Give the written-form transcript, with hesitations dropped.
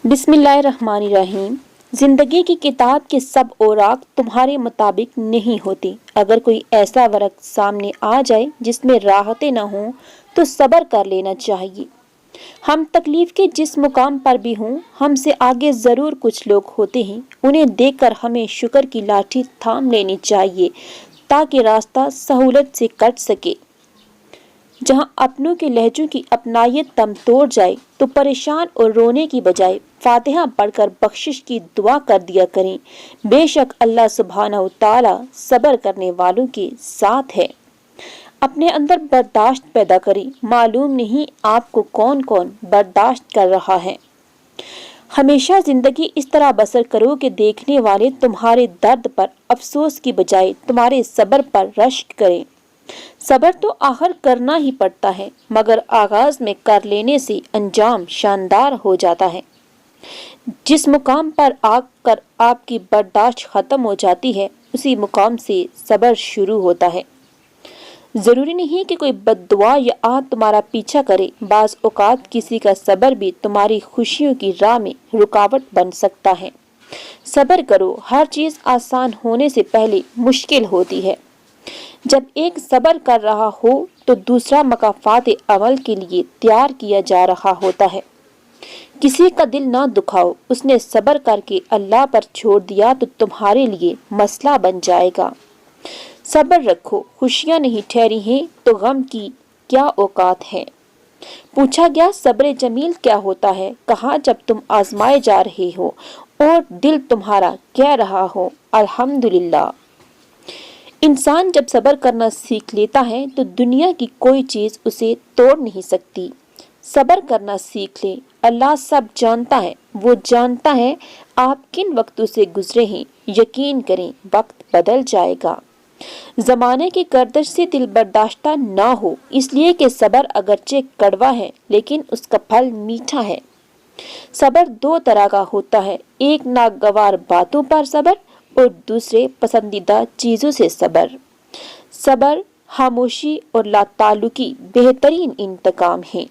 बिस्मिल्लाहिर्रहमानिर्रहीम। जिंदगी की किताब के सब औराक तुम्हारे मुताबिक नहीं होते। अगर कोई ऐसा वर्क सामने आ जाए जिसमें राहतें न हों तो सब्र कर लेना चाहिए। हम तकलीफ के जिस मुकाम पर भी हों, हमसे आगे ज़रूर कुछ लोग होते हैं। उन्हें देखकर हमें शुक्र की लाठी थाम लेनी चाहिए ताकि रास्ता सहूलत से कट सके। जहां अपनों के लहजों की अपनायत दम तोड़ जाए तो परेशान और रोने की बजाय फातिहा पढ़कर बख्शिश की दुआ कर दिया करें। बेशक अल्लाह सुब्हानहू तआला सब्र करने वालों के साथ है। अपने अंदर बर्दाश्त पैदा करें। मालूम नहीं आपको कौन कौन बर्दाश्त कर रहा है। हमेशा जिंदगी इस तरह बसर करो कि देखने वाले तुम्हारे दर्द पर अफसोस की बजाय तुम्हारे सब्र पर रश्क करें। सब्र तो आखिर करना ही पड़ता है, मगर आगाज में कर लेने से अंजाम शानदार हो जाता है। जिस मुकाम पर आकर आपकी बर्दाश्त खत्म हो जाती है, उसी मुकाम से सब्र शुरू होता है। जरूरी नहीं कि कोई बद्दुआ या आहत तुम्हारा पीछा करे। बाज औकात किसी का सब्र भी तुम्हारी खुशियों की राह में रुकावट बन सकता है। सब्र करो, हर चीज आसान होने से पहले मुश्किल होती है। जब एक सब्र कर रहा हो तो दूसरा मकाफात अमल के लिए तैयार किया जा रहा होता है। किसी का दिल ना दुखाओ, उसने सब्र करके अल्लाह पर छोड़ दिया तो तुम्हारे लिए मसला बन जाएगा। सब्र रखो, खुशियां नहीं ठहरी हैं तो गम की क्या औकात है। पूछा गया सब्र जमील क्या होता है, कहा जब तुम आजमाए जा रहे हो और दिल तुम्हारा कह रहा हो अल्हम्दुलिल्लाह। इंसान जब सब्र करना सीख लेता है तो दुनिया की कोई चीज उसे तोड़ नहीं सकती। सब्र करना सीख ले, अल्लाह सब जानता है। वो जानता है आप किन वक्तों से गुजरे हैं। यकीन करें वक्त बदल जाएगा। जमाने की गर्दिश से दिल बर्दाश्ता ना हो, इसलिए कि सब्र अगरचे कड़वा है लेकिन उसका फल मीठा है। सब्र दो तरह का होता है, एक नागवार बातों पर सब्र और दूसरे पसंदीदा चीजों से सब्र। सब्र, खामोशी और लाताल्लुकी बेहतरीन इंतकाम है।